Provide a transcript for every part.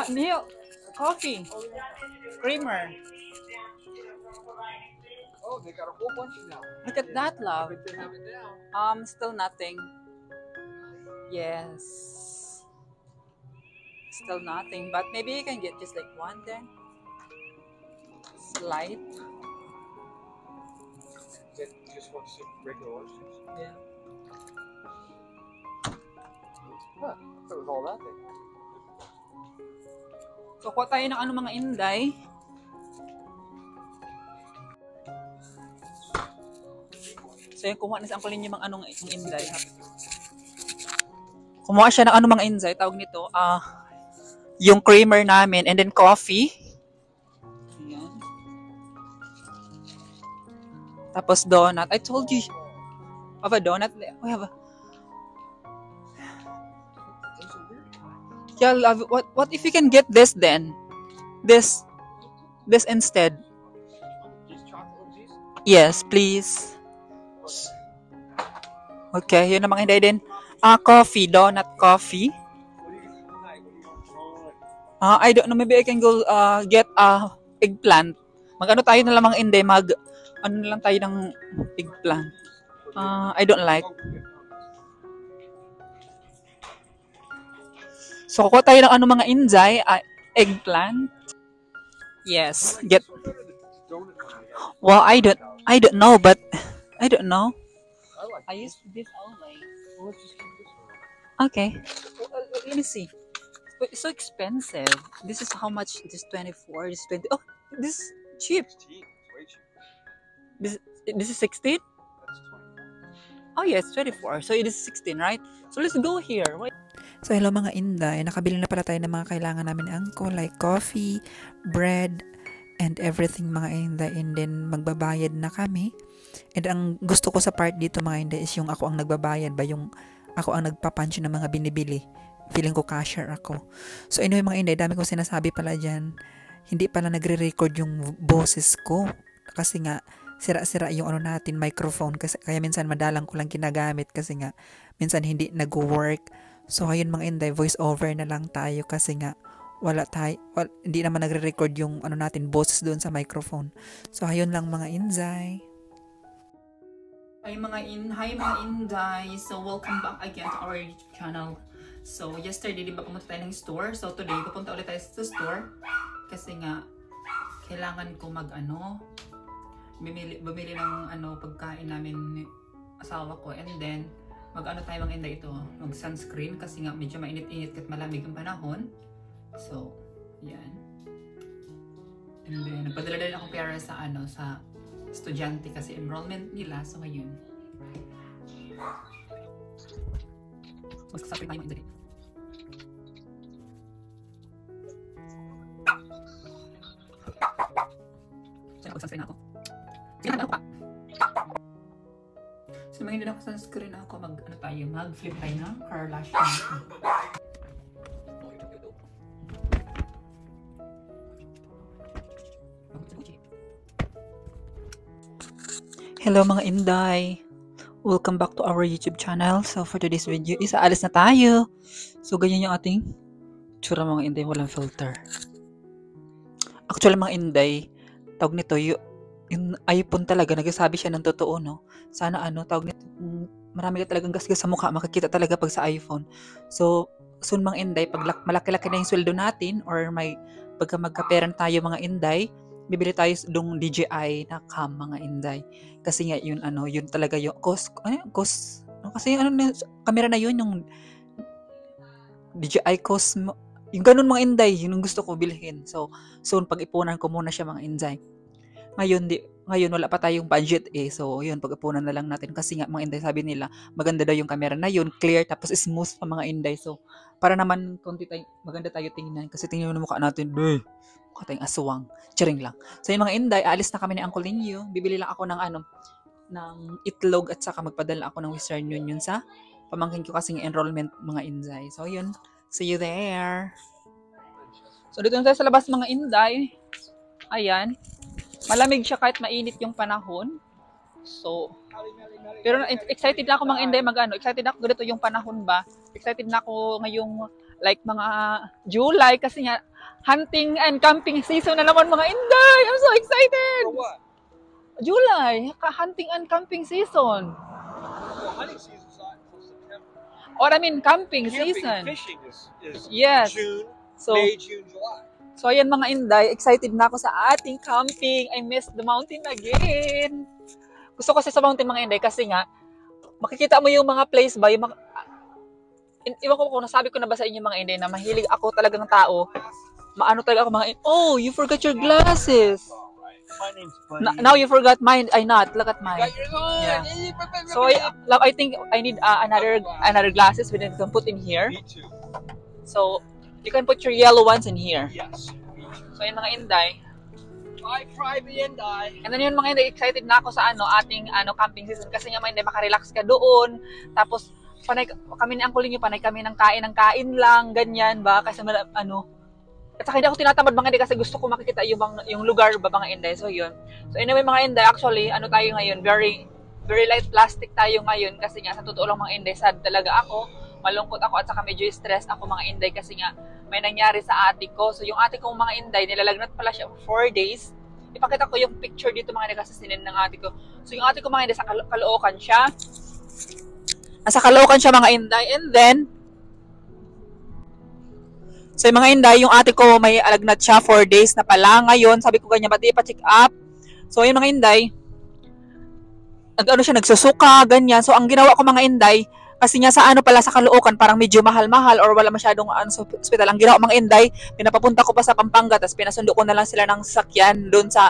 Neil, coffee, creamer. Oh, they got a whole bunch now. Look at that, love. But they have it now. Still nothing. Yes. Still nothing, but maybe you can get just like one then. Slight. Then you just want some regular orange juice. Yeah. Huh, that was all that thing. So, kuha tayo ng mga inday. So, yung kumuha na sa angkulin yung mga yung inday. Kumuha siya ng mga inday. Tawag nito, yung creamer namin and then coffee. Ayan. Tapos donut. I told you of a donut. We have a... Yeah, love. What if you can get this then? This instead. These chocolate cheese? Yes, please. Okay, yun ang mga hindi din. Coffee, donut coffee. What do you eat tonight? What do you want? I don't know, maybe I can go get eggplant. Mag-ano tayo na lang mga hindi, ano na lang tayo ng eggplant. I don't like. So, kukuha tayo ng mga injay, eggplant. Yes, get. Well, I don't know, but I don't know. I use this always. Well, let's just keep this one. Okay. Let me see. But it's so expensive. This is how much? This 24. This 20. Oh, this is cheap. 16. It's way cheap. This is 16. That's 24. Oh yeah, it's 24. So it is 16, right? So let's go here. Wait. So hello mga inday, nakabili na pala tayo ng mga kailangan namin ni Uncle like coffee, bread, and everything mga inday, and then magbabayad na kami. And ang gusto ko sa part dito mga inday is yung ako ang nagbabayad ba, yung ako ang nagpapunch ng mga binibili. Feeling ko cashier ako. So anyway mga inday, dami kong sinasabi pala dyan. Hindi pala nagre-record yung boses ko kasi nga sira-sira yung natin microphone, kasi kaya minsan madalang ko lang ginagamit kasi nga minsan hindi nag-work. So ayun mga inday, voice over na lang tayo kasi nga hindi naman nagre-record yung natin boses doon sa microphone. So ayun lang mga inday. Hi mga inday. So welcome back again to our YouTube channel. So yesterday di ba pumunta tayo ng store? So today pupunta ulit tayo sa store kasi nga kailangan ko bumili ng pagkain namin ni asawa ko, and then tayo mga inday ito, mag sunscreen kasi nga medyo mainit-init at malamig ang panahon. So, yan. And then nagpadala din ako pera sa sa estudyante kasi enrollment nila. So ayun. Mas kasapin tayo mga inday. Sana mag-sunscreen ako. Sige na ako pa. So, hindi na ako sunscreen ako, mag-flip tayo ng car lash natin. Hello mga inday! Welcome back to our YouTube channel. So for today's video, aalis na tayo. So ganyan yung ating tsura mga inday, walang filter. Actually mga inday, tawag nito yung iPhone talaga, nagsasabi siya ng totoo, no? Sana tawag nito, marami ka talagang gasgas sa mukha, makikita talaga pag sa iPhone. So, soon mga inday, pag malaki-laki na yung sweldo natin, or pagka magkaperan tayo mga inday, bibili tayo ng DJI na cam mga inday. Kasi nga, yun talaga yung kasi camera na yun, yung DJI Cosmo, yung ganun mga inday, yun ang gusto ko bilhin. So, soon, pag-ipunan ko muna siya mga inday. Ngayon wala pa tayong budget so yun, pag-apunan na lang natin kasi nga mga inday, sabi nila maganda daw yung camera na yun, clear tapos smooth pa mga inday. So para naman maganda tayo tingnan kasi tingnan mo mukha natin, mukha tayong aswang, charing lang. So yung mga inday, alis na kami ni Uncle Ninyo, bibili lang ako ng itlog at saka magpadala ako ng Western Union sa pamangkin ko kasi enrollment mga inday. So yun, see you there. So dito na tayo sa labas mga inday. Ayan. Malamig siya kahit mainit yung panahon. So, pero excited na ako mga inday excited ako ganito yung panahon ba. Excited na ako ngayong like mga July kasi nga hunting and camping season na naman mga Inday. I'm so excited. For what? July, hunting and camping season. Well, hunting season's not until September. Or I mean camping Camping season. and fishing is Yes. June, So May, June, July. so ayan mga Inday, excited na ako sa ating camping. I miss the mountain again. Gusto ko kasi sa mountain mga Inday kasi nga makikita mo yung mga place ba, yung mga, iwan ko kung nasabi ko na ba sa inyo mga Inday na mahilig ako talagang tao. Maano talaga ako mga oh, you forgot your glasses. My name's Buddy. Now you forgot mine. I not. Look at You mine. got yours on. Yeah. So I think I need another glasses we can put in here. Me too. So you can put your yellow ones in here. Yes. Me too. So yung mga Inday. I private and I. And then yun mga Inday, excited na ako sa ating camping season kasi nga mga Inday makarelax ka doon. Tapos panay kami ni Uncle niyo, panay kami ng kain lang, ganyan ba? Kasi at saka hindi ako tinatamad mga Inday kasi gusto ko makikita yung lugar ba mga Inday. So yun. So anyway mga Inday, actually tayo ngayon, very very light plastic tayo ngayon kasi nga sa totoo lang mga Inday, sad talaga ako. Malungkot ako at saka medyo stress ako mga Inday kasi nga may nangyari sa ate ko. So yung ate kong mga Inday, nilalagnat pala siya for 4 days. Ipakita ko yung picture dito mga Inday kasi sinin ng ate ko. So yung ate ko mga Inday, sa Caloocan siya. Nasa Caloocan siya mga Inday. And then, so yung mga Inday, yung ate ko may alagnat siya 4 days na pala. Ngayon, sabi ko ganyan, ba't ipa-check up? So yung mga Inday, nagsusuka, ganyan. So ang ginawa ko mga Inday, kasi nga sa pala sa Caloocan, parang medyo mahal-mahal or wala masyadong sa hospital. Ang ginawa mga Inday, pinapapunta ko pa sa Pampanga, tapos pinasundo ko na lang sila ng sasakyan doon sa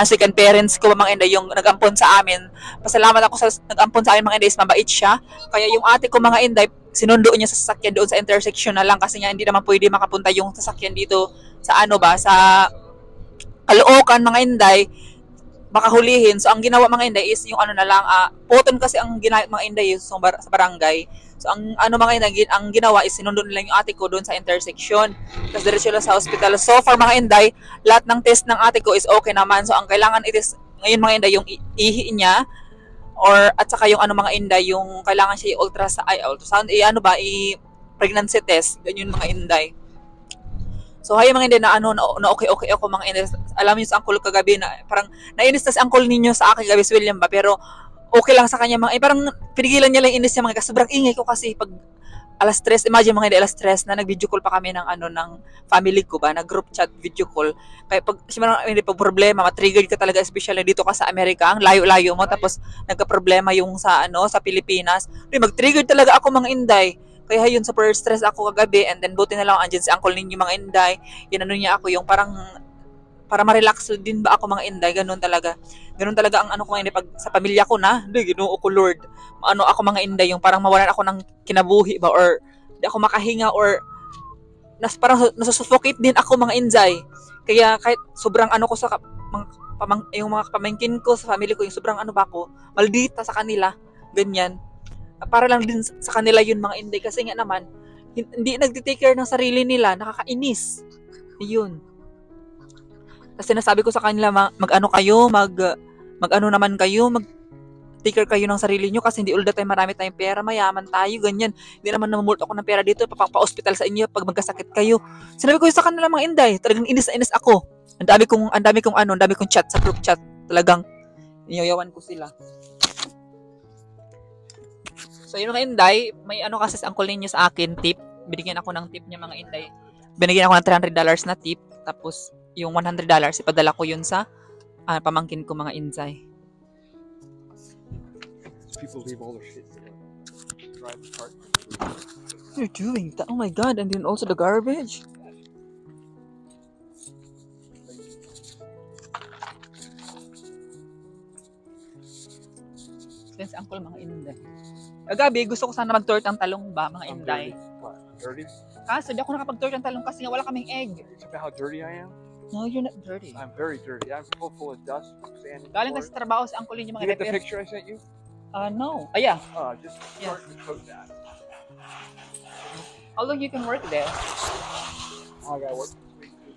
second parents ko mga Inday, yung nag-ampon sa amin. Pasalamat ako sa nag-ampon sa amin mga Inday, mabait siya. Kaya yung ate ko mga Inday, sinundo niya sa sasakyan doon sa intersection na lang kasi nga hindi naman pwede makapunta yung sasakyan dito sa sa Caloocan mga Inday, makahulihin. So ang ginawa mga Inday is yung na lang, puton kasi ang ginawa mga Inday sa barangay. So ang mga Inday, ang ginawa is sinundo nila yung ate ko doon sa intersection. Tapos diretso lang sa hospital. So for mga Inday, lahat ng test ng ate ko is okay naman. So ang kailangan is ngayon mga Inday, yung ihi niya or at saka yung mga Inday, yung kailangan siya ultrasound, pregnancy test, ganyan mga Inday. So hay mga Inday na okay ako mga Inday. Alam niyo sa uncle kagabi na parang nainis na si uncle ninyo sa akin kagabi si William ba, pero okay lang sa kanya mga parang pinigilan niya lang inis niya mga kasi sobrang ingay ko kasi pag alas 3, imagine mga Inday, alas 3 na nag-video call pa kami ng ng family ko ba, nag-group chat video call. Kaya pag hindi pag problema, ma-trigger ka talaga, especially dito ka sa Amerika, ang layo-layo mo tapos nagka-problema yung sa sa Pilipinas. Mag-trigger talaga ako mga Inday. Kaya yun, super stress ako kagabi and then buti na lang andyan si uncle ninyo mga Inday. Niya ako yung parang para ma-relax din ba ako mga Inday, ganun talaga ang ko mga Inday pag sa pamilya ko na, Ginoo ko Lord, ako mga Inday, yung parang mawalan ako ng kinabuhi ba or di ako makahinga or parang nasusuffocate din ako mga Inday. Kaya kahit sobrang ko sa yung mga pamangkin ko sa family ko, yung sobrang ako, maldita sa kanila, ganyan. Para lang din sa kanila yun mga Inday kasi nga naman hindi nagti-take care ng sarili nila, nakakainis. Ayun. Kasi sinasabi ko sa kanila take care kayo ng sarili nyo kasi hindi all the time marami tayong pera, mayaman tayo, ganyan. Hindi naman namumulot ako ng pera dito, pa-hospital sa inyo pag magkasakit kayo. Sinabi ko sa kanila mga Inday, talagang inis na inis ako. Ang dami kong chat sa group chat. Talagang niyayawan ko sila. So yun mga Inday, may kasi sa uncle ninyo sa akin, tip. Binigyan ako ng tip niya mga Inday. Binigyan ako ng $300 na tip. Tapos yung $100, ipadala ko yun sa pamangkin ko mga Inday. People leave all their shit to drive the cart. You're doing that? Oh my God, and then also the garbage? Since uncle mga Inday. Gabi, gusto ko sana mag-tortang talong ba, mga Inday? Dirty? Kaso, di ako nakapag-tortang talong kasi nga wala kaming egg. You talking about how dirty I am? No, you're not dirty. I'm very dirty. I'm full of dust, sand, and Galing floor. kasi sa trabaho sa uncle niyo You mga get the Inday. picture I sent you? No. Yeah. Just Yeah. start to coat that. How long you can work there? I gotta work this week too.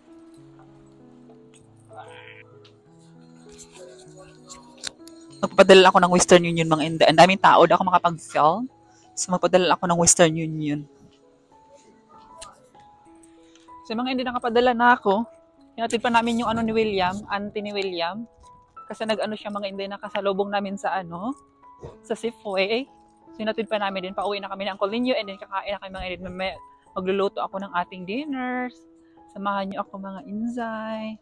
Magpapadala ako ng Western Union mga Inday. Ang daming tao, di ako makapag-film. So magpadala ako ng Western Union. So mga hindi nakapadala na ako. Hinatid pa namin yung ano ni William, auntie ni William. Kasi nag-ano siya mga hindi nakasalubong namin sa ano, sa Safeway. So hinatid pa namin din, pauwi na kami ng Uncle Ninyo and then kakain na kami mga hindi. Magluluto ako ng ating dinners. Samahan niyo ako mga inzay.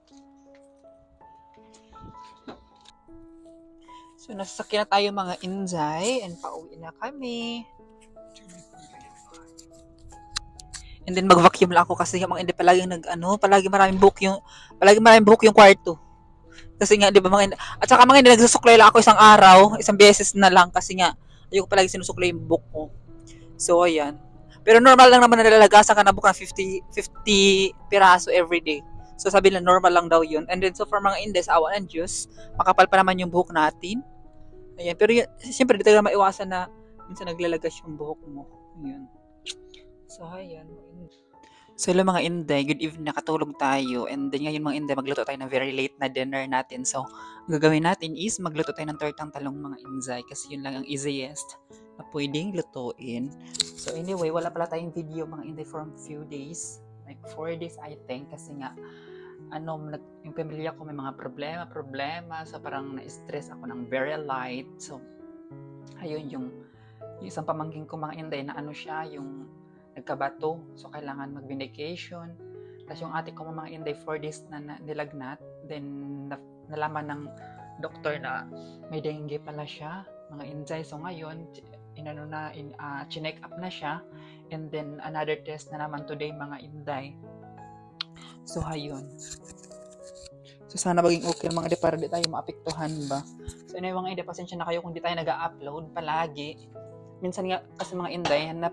So nasasakyan na tayo mga inzay and pauwi na kami. And then mag-vacuum lang ako kasi yung mga hindi palagi maraming book yung kwarto. Kasi nga 'di ba mga at saka mga hindi nagsusuklay lang ako isang araw, isang beses na lang kasi nga ayoko palagi sinusuklay yung book ko. So ayan. Pero normal lang naman na nalalagasan ka na book ng 50 piraso every day. So sabi nila normal lang daw 'yun. And then so for mga indes, awa ng Diyos, makapal pa naman yung buhok natin. Ayan, pero siyempre di talaga maiwasan na minsan naglalagas yung buhok mo. Ayan. So ayan. So hello mga Inday, good evening, nakatulog tayo. And then ngayon mga Inday, magluto tayo ng very late na dinner natin. So ang gagawin natin is magluto tayo ng tortang talong mga Inday kasi yun lang ang easiest na pwedeng lutuin. So anyway, wala pala tayong video mga Inday for a few days. Like 4 days I think kasi nga yung pamilya ko may mga problema. So parang na-stress ako ng very light. So ayun yung isang pamangkin ko mga Inday na siya yung nagkabato, so kailangan mag-vacation. Tapos yung ate ko mga Inday 4 days na nilagnat, then nalaman ng doktor na may dengue pala siya, mga Inday. So ngayon, chinek up na siya, and then another test na naman today mga Inday. So ayun. So sana maging okay mga Inday para di tayo maapektuhan ba. So anyway mga Inday, pasensya na kayo kung di tayo nag-upload palagi. Minsan nga kasi mga Inday na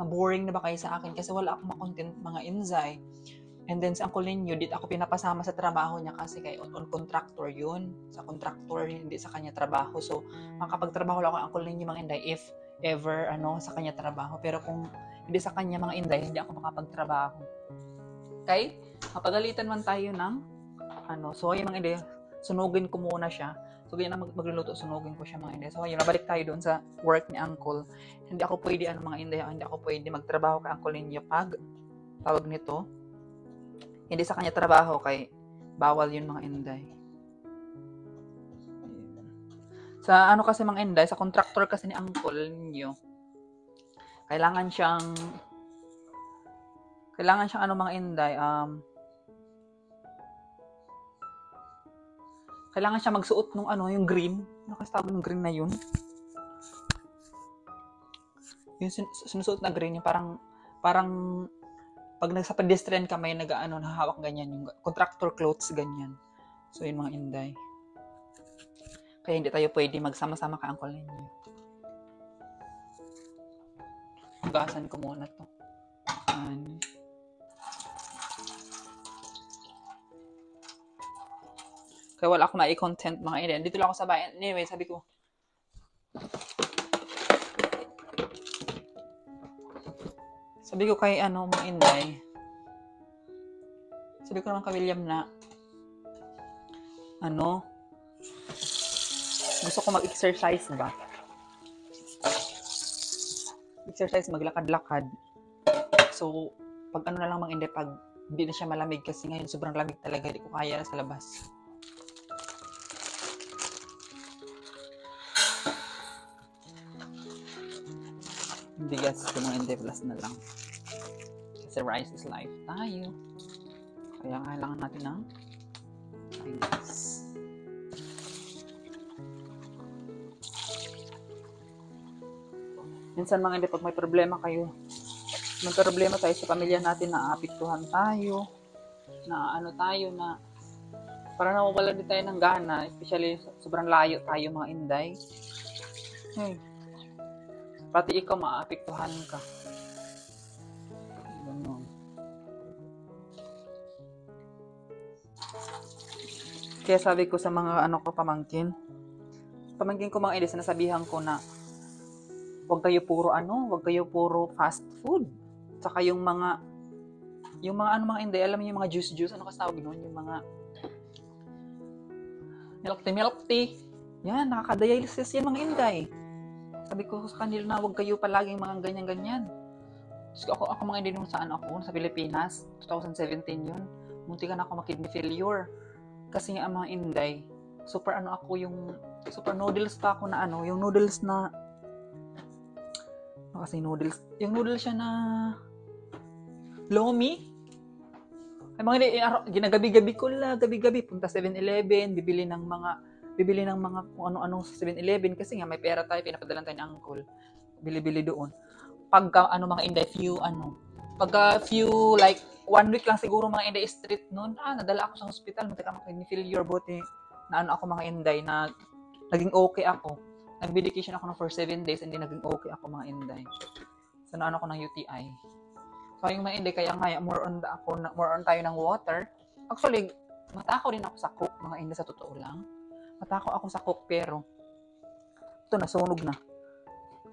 boring na ba kayo sa akin kasi wala akong ma-content mga Inday. And then sa Uncle Ninyo, dit ako pinapasama sa trabaho niya kasi kay on contractor yun. Sa contractor, hindi sa kanya trabaho. So, makapagtrabaho lang ako Uncle Ninyo mga Inday if ever sa kanya trabaho. Pero kung hindi sa kanya mga Inday, hindi ako makapagtrabaho. Okay? Mapagalitan man tayo ng so yung mga Inday, sunugin ko muna siya. So, ganyan na magluluto, sunugin ko siya mga Inday. So, ayun, nabalik tayo doon sa work ni Uncle. Hindi ako pwede, mga Inday, hindi ako pwede magtrabaho kay Uncle ninyo pag tawag nito. Hindi sa kanya trabaho, kay bawal yun mga Inday. Sa kasi mga Inday, sa contractor kasi ni Uncle ninyo, kailangan siyang mga Inday, kailangan siya magsuot nung yung green. Kasi tawag ng green na yun. Yung sinusuot na green, yung parang pag sa pedestrian ka may nahahawak ganyan, yung contractor clothes ganyan. So yun mga Inday. Kaya hindi tayo pwede magsama-sama ka Uncle ninyo. Hugasan ko muna to. Kaya wala akong mai-content mga Inday. Dito lang ako sa bayan. Anyway, sabi ko kay mga Inday. Sabi ko naman kay William na gusto ko mag-exercise ba? Exercise, maglakad-lakad. So, pag na lang mga Inday, pag hindi na siya malamig kasi ngayon sobrang lamig talaga. Hindi ko kaya sa labas. Bigas ko mga Inday plus na lang. Kasi rice is life tayo. Kaya kailangan natin ng bigas. Minsan mga Inday, pag may problema tayo sa pamilya natin, na aapektuhan tayo, na parang nawawalan din tayo ng gana, especially sobrang layo tayo mga Inday. Pati ikaw maapektuhan ka. Kaya sabi ko sa mga pamangkin ko mga Inday, sinasabihan ko na wag kayo puro fast food. Saka yung mga Inday, alam niyo yung mga juice, kasi tawag noon, yung mga milk tea. Yan, nakaka-dialysis yan mga Inday. Sabi ko sa kanila na huwag kayo palaging mga ganyan-ganyan. So, ako mga hindi nung saan ako, sa Pilipinas, 2017 yun. Muntikan ako mag-kidney failure. Kasi nga ang mga Inday, super noodles pa ako na yung noodles na, kasi noodles, yung noodles siya na, lomi. Ay mga ginagabi-gabi ko lang, gabi-gabi, punta 7-Eleven, bibili ng mga kung ano-ano sa 7-Eleven kasi nga may pera tayo, pinapadalan tayo ng uncle. Bili-bili doon. Pagka mga Inday, like 1 week lang siguro mga Inday street noon, nadala ako sa hospital, kidney failure, buti na ako mga Inday na naging okay ako. Nag-medication ako for 7 days and then naging okay ako mga Inday. So ako ng UTI. So yung mga Inday, kaya nga more on tayo ng water. Actually, matakaw din ako sa cook mga Inday, sa totoo lang. Matakaw ako sa cook, pero ito nasunog na.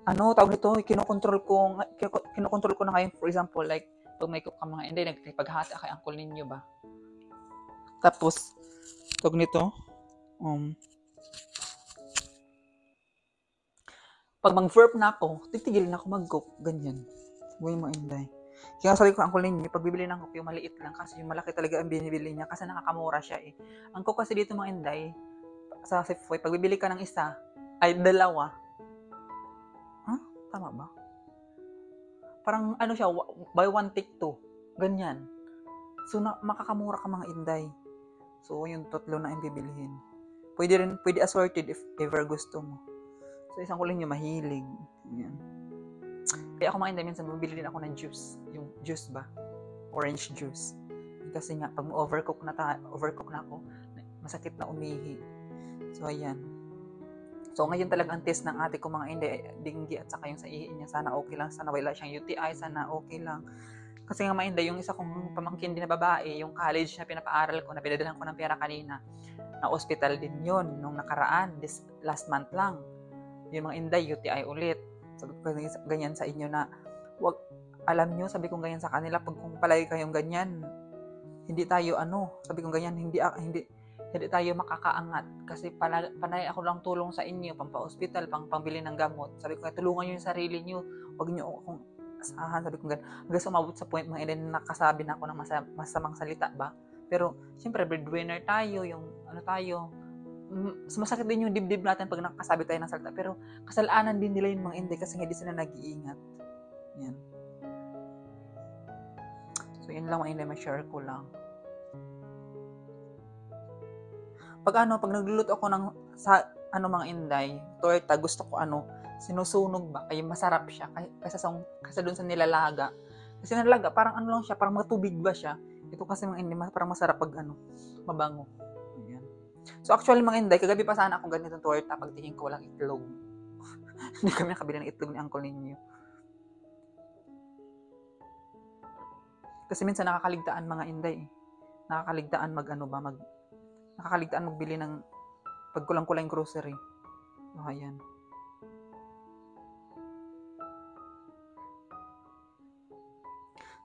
Tawag nito, kinokontrol ko na ngayon, for example, like pag may cook ka mga Inday, nagpaghati kay uncle ninyo ba. Tapos tawag nito, pag mag-verb na ako, titigil na ako mag-cook, ganyan. Sabi mo Inday. Kaya sabi ko, uncle ninyo, pag bibili ng cook, yung maliit lang, kasi yung malaki talaga ang binibili niya, kasi nakakamura siya eh. Ang cook kasi dito mga Inday, sa Safeway, pag bibili ka ng isa, ay dalawa. Tama ba? Parang siya, buy one take two. Ganyan. So, makakamura ka mga Inday. So, yung tatlo na yung bibilihin. Pwede assorted if ever gusto mo. So, isang kuling yung mahilig. Yan. Kaya ako mga Inday, minsan bumili din ako ng juice. Yung juice ba? Orange juice. Kasi nga, pag overcook na ako, masakit na umihi. So, ayan. So, ngayon talaga ang test ng ate ko mga Inday, dinggi at saka yung sa ihi niya. Sana okay lang. Sana wala siyang UTI. Sana okay lang. Kasi nga mga Inday, yung isa kong pamangkin din na babae, yung college na pinapaaral ko, na pinadalhan ko ng pera kanina, na hospital din yun, nung nakaraan, last month lang. Yung mga Inday, UTI ulit. Sabi ko ganyan sa inyo na, wag, alam nyo, sabi ko ganyan sa kanila, pag kung palagi kayong ganyan, hindi tayo sabi ko ganyan, hindi tayo makakaangat. Kasi panay ako lang tulong sa inyo, pampa-hospital, pambili ng gamot. Sabi ko, tulungan nyo yung sarili nyo. Huwag nyo akong asahan. Sabi ko, hanggang sumabot sa point, mga Inday, nakasabi na ako ng masamang salita ba? Pero, siyempre, breadwinner tayo, masakit din yung dibdib natin pag nakasabi tayo ng salita. Pero, kasalanan din nila yung mga Inday kasi hindi sila nag-iingat. Yan. So, yun lang mga Inday, ma-share ko lang. Pag nagluluto ako ng mga Inday, torta, gusto ko sinusunog ba, kaya masarap siya kaysa doon sa nilalaga. Kasi nilalaga, parang lang siya, parang matubig ba siya. Ito kasi mga Inday, parang masarap pag mabango. Ayan. So actually mga Inday, kagabi pa sana akong ganitong torta, pagtingin ko walang itlog. Hindi kami nakabili ng itlog ni uncle ninyo. Kasi minsan nakakaligtaan mga Inday. Nakakaligtaan nakakaligtaan magbili ng pagkulang-kulang grocery. So, ayan.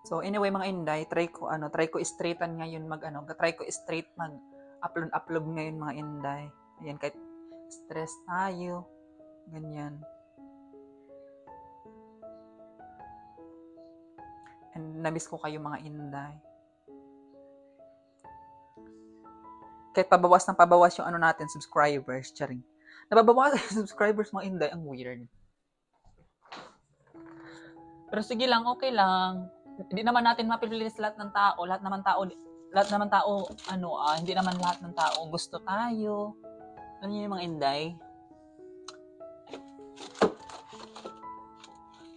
So, anyway, mga Inday, try ko straightan ngayon try ko straight mag-upload ngayon mga Inday. Ayan, kahit stress tayo. Ganyan. And namiss ko kayo mga Inday. Kahit pabawas yung natin, subscribers, charing. Nababawas yung subscribers mga Inday, ang weird. Pero sige lang, okay lang. Hindi naman natin mapipilis lahat ng tao. Hindi naman lahat ng tao gusto tayo. Ano yun yung mga Inday?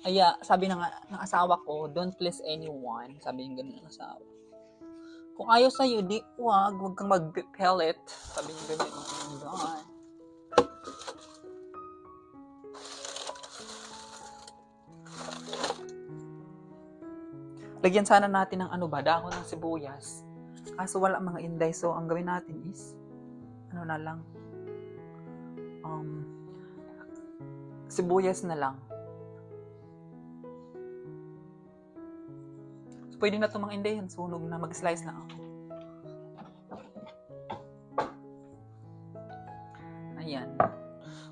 Kaya, sabi ng asawa ko, don't please anyone. Sabi yung ganun ng asawa. Kung ayaw sa'yo, wag kang mag-pellet. Sabi niya ganyan. Lagyan sana natin ng dahon ng sibuyas. Kaso wala mga Inday. So, ang gawin natin is, na lang. Sibuyas na lang. Pwede na ito mga Inday, sunog na, mag-slice na ako. Ayan.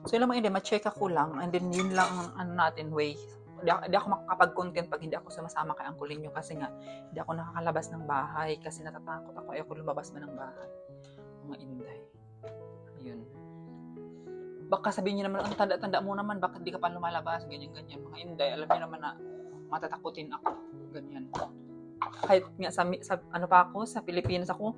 So yun lang mga Inday, ma-check ako lang, and then yun lang natin way. di ako makakapag-content pag hindi ako sumasama kay Uncle Ninyo kasi nga hindi ako nakakalabas ng bahay kasi natatakot ako ayoko lumabas man ng bahay. Mga Inday. Ayun. Baka sabihin niyo naman, ang tanda-tanda mo naman, bakit di ka pa lumalabas? Ganyan-ganyan. Mga Inday, alam niyo naman na matatakutin ako. Ganyan. Kahit nga sa ano pa ako, sa Pilipinas ako,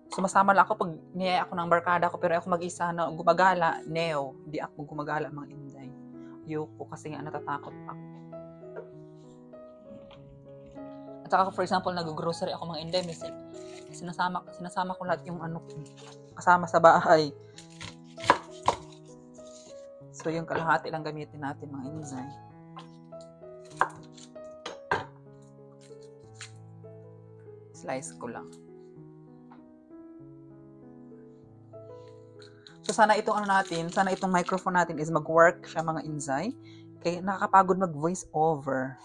sumasama lang ako pag niyaya ako ng barkada ko, pero ako mag-isa na gumagala, hindi ako gumagala, mga Inday. Ayoko kasi nga natatakot ako. At saka for example, nag-grocery ako, mga Inday, sinasama ko lahat yung ano, kasama sa bahay. So yung kalahati lang gamitin natin, mga Inday. Slice ko lang. So sana itong sana itong microphone natin is mag-work siya, mga Inday. Kaya nakakapagod mag-voice over.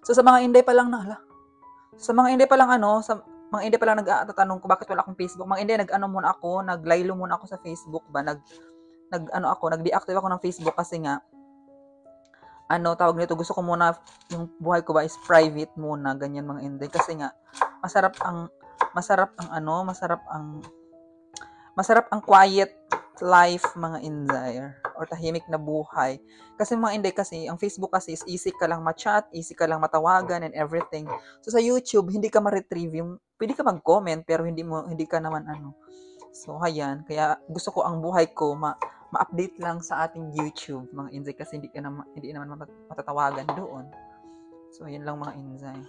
So sa mga Inday pa lang sa mga Inday pa lang nag-tatanong ko bakit wala akong Facebook. Mga Inday, naglaylo muna ako sa Facebook ba, nag-deactive ako ng Facebook kasi nga tawag nito, gusto ko muna yung buhay ko ba is private muna, ganyan, mga Inday, kasi nga masarap ang quiet life, mga Inday, or tahimik na buhay. Kasi mga Inday, kasi ang Facebook kasi is easy ka lang ma-chat, easy ka lang matawagan and everything. So sa YouTube, hindi ka ma-retrieve pwede ka mag-comment pero hindi ka naman So ayan, kaya gusto ko ang buhay ko ma-update lang sa ating YouTube, mga Inday, kasi hindi naman matatawagan doon. So ayan lang, mga Inday.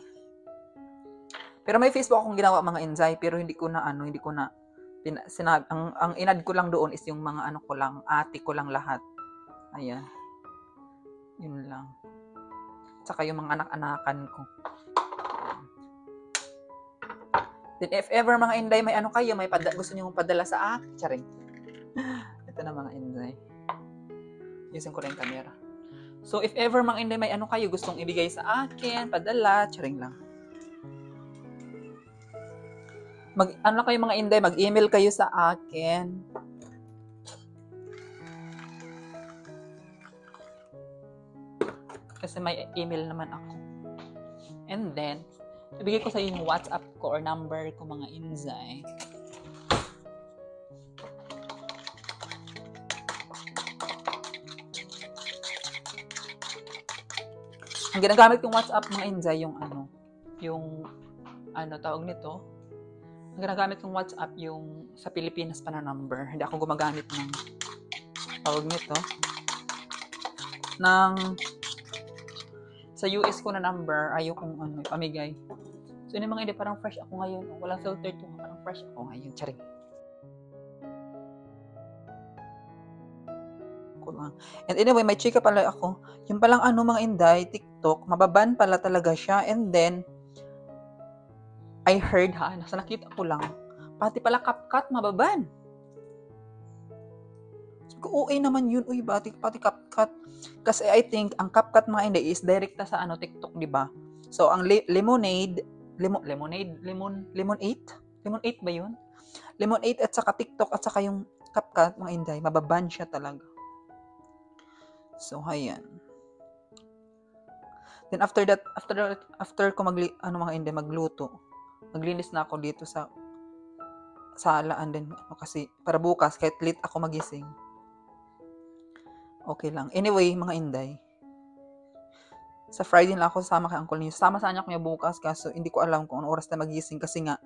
Pero may Facebook akong ginawa, mga Inday, pero hindi ko na ang inad ko lang doon is yung mga ko lang, ate ko lang lahat. Ayan. Yun lang. Tsaka yung mga anak-anakan ko. Then if ever, mga Inday, may kayo, may gusto niyo padala sa akin, charing. Ito na, mga Inday. Using ko rin yung camera. So if ever, mga Inday, may kayo gustong ibigay sa akin, padala, charing lang. Kayo, mga Inday, mag-email kayo sa akin. Kasi may email naman ako. And then, ibigay ko sa inyo yung WhatsApp ko or number ko, mga Inday. Ang ginagamit kong WhatsApp, mga Inday, yung tawag nito, ang ginagamit kong WhatsApp yung sa Pilipinas pa na number. Hindi ako gumagamit ng tawag nito sa US ko na number. Ayaw kong pamigay. So yun, mga Inday, parang fresh ako ngayon. Walang filter to. Parang fresh ako ngayon. Charing. And anyway, may chika pala ako. Yung palang mga Inday, TikTok, mababan pala talaga siya. And then, I heard nasa nakita ko lang, pati pala CapCut mababan. So, okay naman yun, pati CapCut. Kasi I think, ang CapCut, mga Inday, is direkta sa TikTok, di ba? So, ang Lemonade ba yun? Lemonade at saka TikTok at saka yung CapCut, mga Inday, mababan siya talaga. So, ayan. Then after ko mga Inday, magluto, maglinis na ako dito sa salaan din, kasi para bukas kahit late ako magising, okay lang. Anyway, mga Inday, sa Friday lang ako sasama kay Uncle Ninyo. Sama sana ako niya bukas, kaso hindi ko alam kung anong oras na magising kasi nga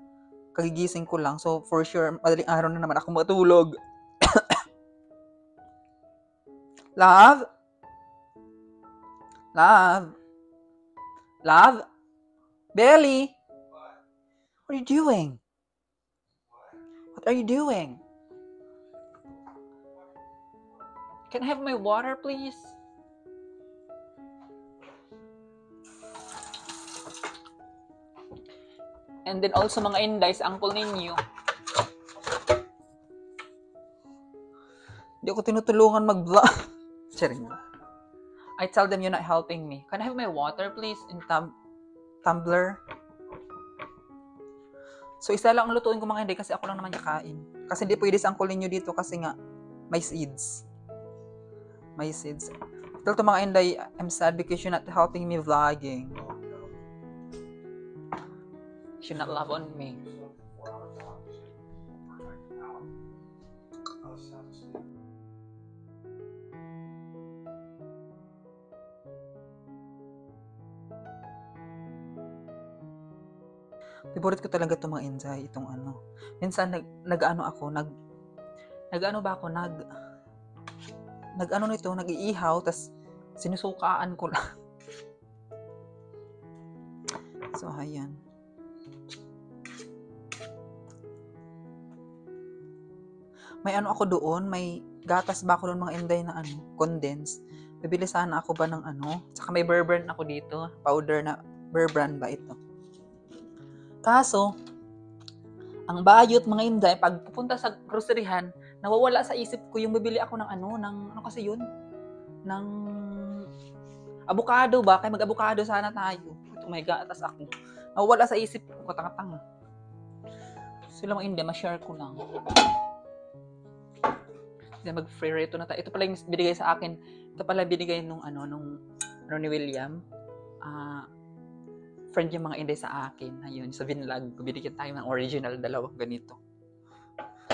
kagigising ko lang. So for sure, madaling araw na naman ako matulog. Love? Belly? What are you doing? What are you doing? Can I have my water, please? And then also, mga Inday, sa Uncle Ninyo, hindi ako tinutulungan mag-vlog. Sharing. I tell them you're not helping me. Can I have my water, please, in tumbler? So, isa lang ang lutuin ko mga inday kasi ako lang naman kakain. Kasi hindi pwede sangkulin nyo dito kasi nga may seeds. May seeds. Ito to mga inday, I'm sad because you're not helping me vlogging. You should not love on me. Favorite ko talaga itong mga Inday, itong ano. Minsan nag-ano ako, nag-ano ba ako, nag-ano nito, nag-iihaw, tas sinusukaan ko lang. So, ayan. May ano ako doon, may gatas ba ako doon mga Inday na ano, condensed. Bibili sana ako ba ng ano, saka may Bear Brand ako dito, powder na Bear Brand ba ito. Kaso, ang bayot mga Inday, pag pupunta sa groceryhan, nawawala sa isip ko yung bibili ako ng ano kasi yun? Ng avocado ba? Kaya mag-avocado sana tayo. Ito may gatas ako. Nawawala sa isip ko, katanga-tanga. Sila mga Inday, ma-share ko lang. Mag-free rito na tayo. Ito pala yung binigay sa akin. Ito pala binigay nung ni William. Friend yung mga Inday sa akin. Ayun, sa Vinlag. Binigyan tayo ng original, dalawang ganito.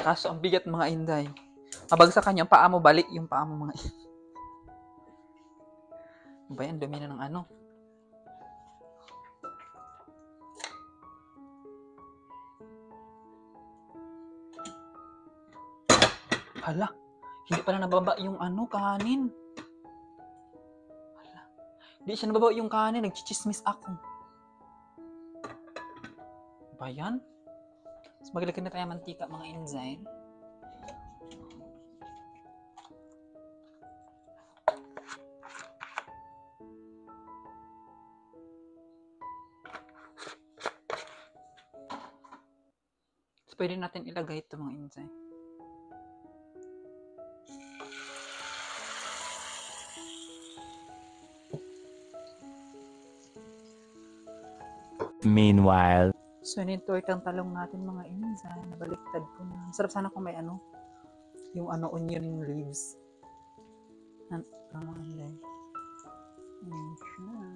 Kaso, ang bigat mga Inday. Mabagsakan yung paa mo, balik yung paa mo mga Inday. Ba yan, dumi na ng ano. Hala, hindi pala nababa yung kanin. Hala, hindi siya nababa yung kanin, nagchichismis ako. Ba yan? Mas maglagay na tayo mantika mga Inday. So, pwede natin ilagay ito mga Inday. Meanwhile. So, yun yung tortang talong natin mga Inday. Nabaliktad ko na. Sarap sana kung may yung onion leaves. Mga Inday. Ayan siya.